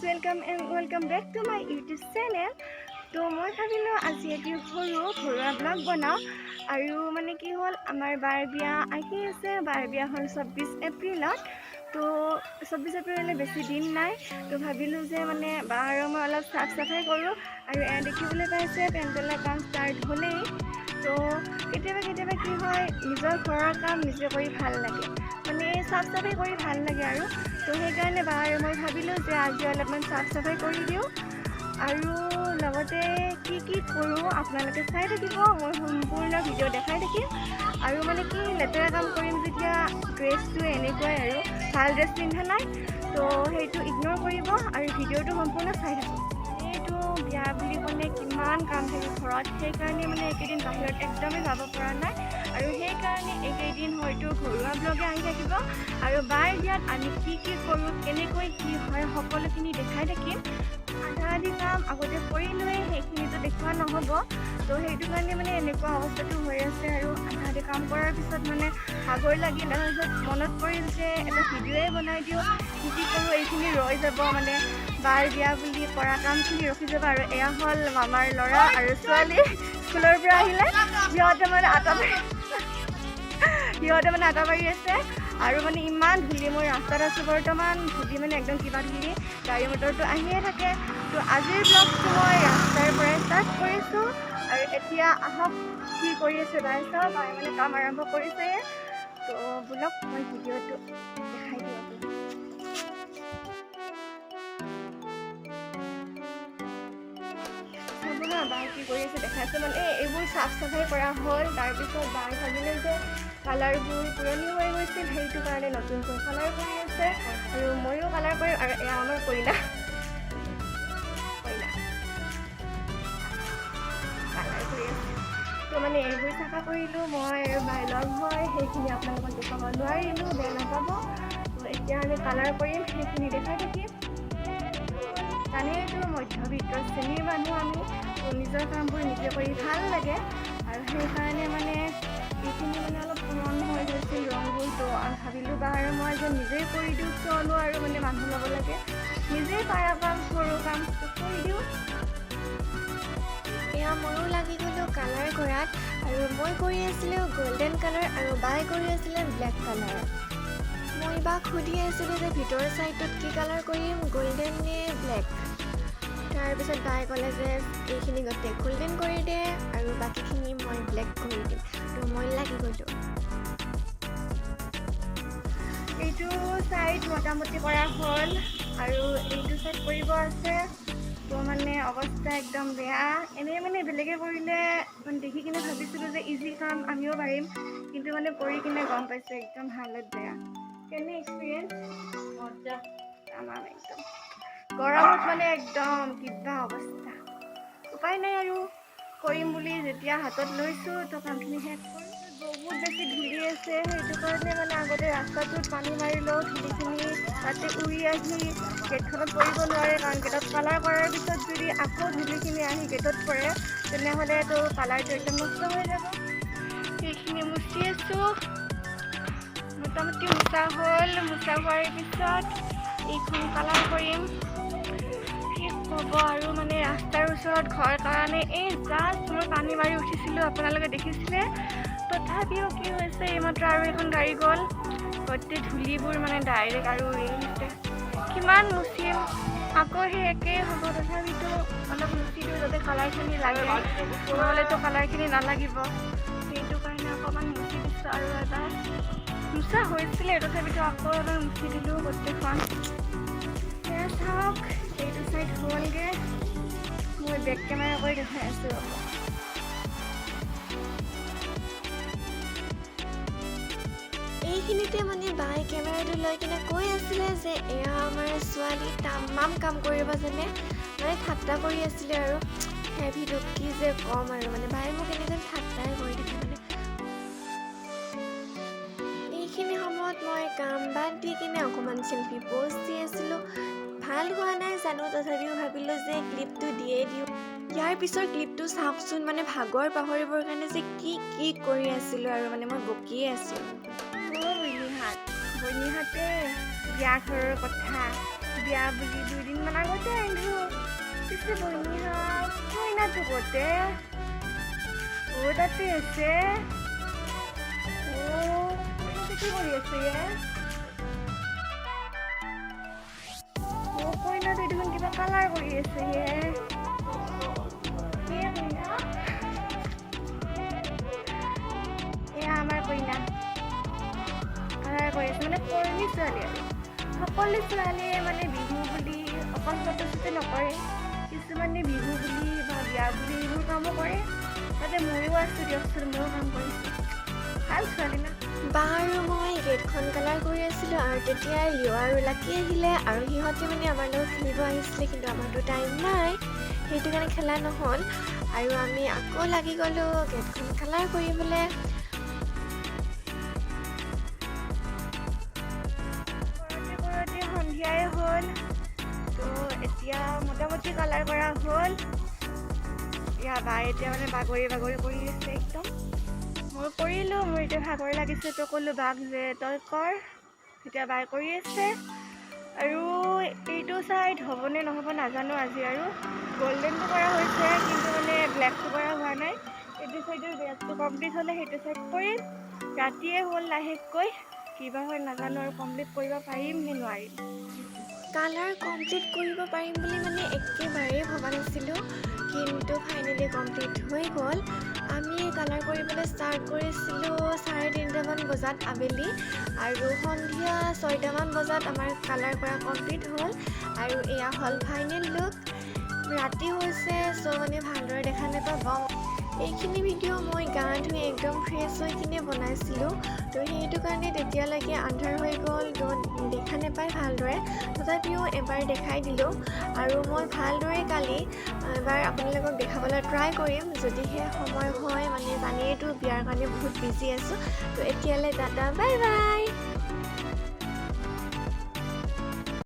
welcome back to my YouTube channel. তো মই ভাবিলোঁ আজি এটি ঘৰুৱা ব্লগ বনাওঁ আৰু মানে কি হ'ল আমাৰ বাৰ বিয়া আহি আছে। বাৰ বিয়া হ'ল 24 এপ্ৰিলত। তো 24 এপ্ৰিললৈ বেছি দিন নাই। তো ভাবিলোঁ যে মানে বা আৰু মই অলপ চাফ চাফাই কৰোঁ আৰু দেখিবলৈ পাইছে পেণ্ডেলৰ কাম ষ্টাৰ্ট হ'লেই। তো কেতিয়াবা কি হয় নিজৰ ঘৰৰ কাম নিজে কৰি ভাল লাগে, মানে চাফ চাফাই কৰি ভাল লাগে আৰু। তো সেইকাৰণে বা আৰু মই ভাবিলোঁ যে আজি অলপমান চাফ চাফাই কৰি দিওঁ আৰু লগতে কি কৰোঁ আপোনালোকে চাই থাকিব। মই সম্পূৰ্ণ ভিডিঅ' দেখাই থাকিম আৰু মানে কি লেতেৰা কাম কৰিম যেতিয়া ড্ৰেছটো এনেকুৱাই আৰু ভাল ড্ৰেছ পিন্ধা নাই, তো সেইটো ইগন'ৰ কৰিব আৰু ভিডিঅ'টো সম্পূৰ্ণ চাই থাকিব। এইটো বিয়া বুলি ক'লে কিমান কাম থাকে ঘৰত, সেইকাৰণে মানে এইকেইদিন বাহিৰত একদমেই যাব পৰা নাই আৰু সেইকাৰণে এইকেইদিন হয়তো ঘৰুৱা ব্লগে আহি থাকিব আৰু বাৰ বিয়াত আমি কি কৰোঁ, কেনেকৈ কি হয় সকলোখিনি দেখাই থাকিম। আধা কাম আগতে কৰি লৈ সেইখিনিতো দেখুওৱা নহ'ব, তো সেইটো কাৰণে মানে এনেকুৱা অৱস্থাটো হৈ আছে আৰু আধা কাম কৰাৰ পিছত মানে ভাগৰ লাগিল। তাৰপিছত মনত পৰিল যে এটা ভিডিঅ'ই বনাই দিওঁ, কি কৰোঁ এইখিনি ৰৈ যাব, মানে বাৰ বিয়া বুলি কৰা কামখিনি ৰখি যাব। আৰু এয়া হ'ল মামাৰ ল'ৰা আৰু ছোৱালী স্কুলৰ পৰা আহিলে, সিহঁতে মানে আটা মাৰি আছে আৰু মানে ইমান ধূলি। মই ৰাস্তাত আছোঁ বৰ্তমান, ধূলি মানে একদম কিবা ধূলি, গাড়ী মটৰটো আহিয়ে থাকে। তো আজিৰ ব্লগটো মই ৰাস্তাৰ পৰাই ষ্টাৰ্ট কৰিছোঁ আৰু এতিয়া আহক কি কৰি আছে বাই চাওঁ। বাই মানে কাম আৰম্ভ কৰিছে, তো বোলক মই ভিডিঅ'টো দেখাই দিওঁ আপোনাক। বাই কি কৰি আছে দেখাইছোঁ, মানে এইবোৰ চাফ চাফাই কৰা হ'ল। তাৰপিছত বাই ভাবিলে যে কালাৰবোৰ পুৰণি হৈ গৈছিল, সেইটো কাৰণে নতুনকৈ কালাৰ কৰি আছে আৰু ময়ো কালাৰ কৰিম। আৰু এয়া আমাৰ কইনা কালাৰ কৰি আছে। তো মানে এইবোৰ চাফা কৰিলোঁ মই আৰু বাই লগ হয়, সেইখিনি আপোনালোকক দেখাব নোৱাৰিলোঁ, বেয়া নাপাব। তো এতিয়া আমি কালাৰ কৰিম, সেইখিনি দেখাই থাকিম। জানেইতো মধ্যবিত্ত শ্ৰেণীৰ মানুহ আমি, তো নিজৰ কামবোৰ নিজে কৰি ভাল লাগে আৰু সেইকাৰণে মানে এইখিনি মানে অলপ পুৰণ হৈ গৈছিল ৰংবোৰ। তো ভাবিলোঁ বা আৰু মই যে নিজেই কৰি দিওঁ, কিয়নো আৰু মানে মানুহ ল'ব লাগে, নিজেই পাৰা কাম সৰু কাম কৰি দিওঁ। এয়া ময়ো লাগি গ'লোঁ কালাৰ কৰাত আৰু মই কৰি আছিলোঁ গল্ডেন কালাৰ আৰু বাই কৰি আছিলে ব্লেক কালাৰ। মই বাক সুধি আছিলোঁ যে ভিতৰৰ ছাইডটোত কি কালাৰ কৰিম, গল্ডেন নে ব্লেক। তাৰপিছত বাই ক'লে যে এইখিনি গোটেই গল্ডেন কৰি দে আৰু বাকীখিনি মই ব্লেক কৰি দিম। তো মই লাগি গ'লোঁ। এইটো ছাইড মোটামুটি কৰা হ'ল আৰু এইটো ছাইড কৰিব আছে। তো মানে অৱস্থা একদম বেয়া। এনেই মানে বেলেগে কৰিলে মানে দেখি কিনে ভাবিছিলোঁ যে ইজি কাম আমিও পাৰিম, কিন্তু মানে কৰি কিনে গম পাইছোঁ একদম হালত বেয়া। কেনে এক্সপিৰিয়েঞ্চ আমাৰ একদম গৰমত মানে একদম কিবা অৱস্থা। উপায় নাই আৰু কৰিম বুলি যেতিয়া হাতত লৈছোঁ, তো কামখিনি শেষ কৰোঁ। বহুত বেছি ধূলি আছে, সেইটো কাৰণে মানে আগতে ৰাস্তাটোত পানী মাৰি লওঁ, ধূলিখিনি তাতে উৰি আহি গেটখনত পৰিব নোৱাৰে, কাৰণ গেটত কালাৰ কৰাৰ পিছত যদি আকৌ ধূলিখিনি আহি গেটত পৰে তেনেহ'লেতো কালাৰটো একদম নষ্ট হৈ যাব। সেইখিনি মুচি আছোঁ, মোটামুটি মোচা হ'ল। মোচা হোৱাৰ পিছত এইখন কালাৰ কৰিম। কি ক'ব আৰু মানে ৰাস্তাৰ ওচৰত ঘৰ কাৰণে এই জাষ্ট মই পানী মাৰি উঠিছিলোঁ, আপোনালোকে দেখিছিলে। তথাপিও কি হৈছে, এইমাত্ৰ আৰু এখন গাড়ী গ'ল, গোটেই ধূলিবোৰ মানে ডাইৰেক্ট আৰু উৰি আহিছে। কিমান মুচিম, আকৌ সেই একেই হ'ব। তথাপিতো অলপ মুচি দিওঁ যাতে কালাৰখিনি লাগে, নহ'লেতো কালাৰখিনি নালাগিব। সেইটো কাৰণে অকণমান মুচি দিছোঁ আৰু এবাৰ মোচা হৈছিলে, তথাপিতো আকৌ এবাৰ মুচি দিলোঁ গোটেইখন। সেয়া চাওক, এইটো ছাইড হ'লগৈ। মই বেক কেমেৰা কৰি দেখাই আছোঁ ৰ'ব। এইখিনিতে মানে বাই কেমেৰাটো লৈ কিনে কৈ আছিলে যে এয়া আমাৰ ছোৱালী তামাম কাম কৰিব জানে, মানে ঠাট্টা কৰি আছিলে আৰু হেভিটো কি যে ক'ম আৰু মানে বাই মোক এনেকৈ ঠাট্টাই কৰি থাকে। মানে এইখিনি সময়ত মই কাম বাদ দি কিনে অকণমান চেল্ফি প'ষ্ট দি আছিলোঁ। ভাল হোৱা নাই জানো, তথাপিও ভাবিলোঁ যে ক্লিপটো দিয়েই দিওঁ। ইয়াৰ পিছৰ ক্লিপটো চাওকচোন, মানে ভাগৰ পাহৰিবৰ কাৰণে যে কি কৰি আছিলোঁ আৰু মানে মই বকিয়ে আছোঁ। বৰ্ণিহাতে বিয়া ঘৰৰ কথা, বিয়া বুলি 2 দিনমান আগতে আহিলোঁ। পিছে বহিনীহঁত কইনাটো ক'তে? তাতে আছে। কি কৰি আছে কইনাটো দেখোন কিবা কালাৰ কৰি আছে এয়া আমাৰ কইনা কালাৰ কৰি আছে, মানে কৰ্মী ছোৱালী আৰু সকলো ছোৱালীয়ে মানে বিহু বুলি অকল ফটোশ্বুটে নকৰে, কিছুমানে বিহু বুলি বা বিয়া বুলি এইবোৰ কামো কৰে। তাতে ময়ো আছোঁ দিয়কচোন, ময়ো কাম কৰিছোঁ। ভাল ছোৱালী না। বা আৰু মই গেটখন কালাৰ কৰি আছিলোঁ আৰু তেতিয়া লিঅ' আৰু লাকি আহিলে আৰু সিহঁতে মানে আমাৰ লগত খেলিব আহিছিলে, কিন্তু আমাৰতো টাইম নাই, সেইটো কাৰণে খেলা নহ'ল আৰু আমি আকৌ লাগি গ'লোঁ গেটখন কালাৰ কৰিবলৈ। কৰোঁতে সন্ধিয়াই হ'ল, তো এতিয়া মোটামুটি কালাৰ কৰা হ'ল। বাই এতিয়া মানে বাগৰি কৰি আছে একদম। মই কৰিলোঁ, মোৰ এতিয়া ভাগৰ লাগিছে, তো ক'লোঁ বাক যে তই কৰ। এতিয়া বাই কৰি আছে আৰু এইটো ছাইড হ'বনে নহ'ব নাজানো। আজি আৰু গল্ডেনটো কৰা হৈছে, কিন্তু মানে ব্লেকটো কৰা হোৱা নাই। এইটো ছাইডৰ ব্লেকটো কমপ্লিট হ'লে সেইটো ছাইড কৰিম। ৰাতিয়ে হ'ল লাহেকৈ, কিবা হয় নাজানো আৰু কমপ্লিট কৰিব পাৰিম নে নোৱাৰিম। কালাৰ কমপ্লিট কৰিব পাৰিম বুলি মানে একেবাৰেই ভবা নাছিলোঁ, কিন্তু ফাইনেলি কমপ্লিট হৈ গ'ল। আমি কালাৰ কৰিবলৈ ষ্টাৰ্ট কৰিছিলোঁ 3:30মান বজাত আবেলি আৰু সন্ধিয়া 6টামান বজাত আমাৰ কালাৰ কৰা কমপ্লিট হ'ল আৰু এয়া হ'ল ফাইনেল লুক। ৰাতি হৈছে, চ' মানে ভালদৰে দেখা নাপাব। এইখিনি ভিডিঅ' মই গা ধুই একদম ফ্ৰেছ হৈ কিনে বনাইছিলোঁ, তো সেইটো কাৰণে তেতিয়ালৈকে আন্ধাৰ হৈ গ'ল, তো দেখা নাপায় ভালদৰে। তথাপিও এবাৰ দেখাই দিলোঁ আৰু মই ভালদৰে কালি এবাৰ আপোনালোকক দেখাবলৈ ট্ৰাই কৰিম, যদিহে সময় হয়। মানে জানিয়েতো বিয়াৰ কাৰণে বহুত বিজি আছোঁ, তো এতিয়ালৈ টাটা বাই বাই।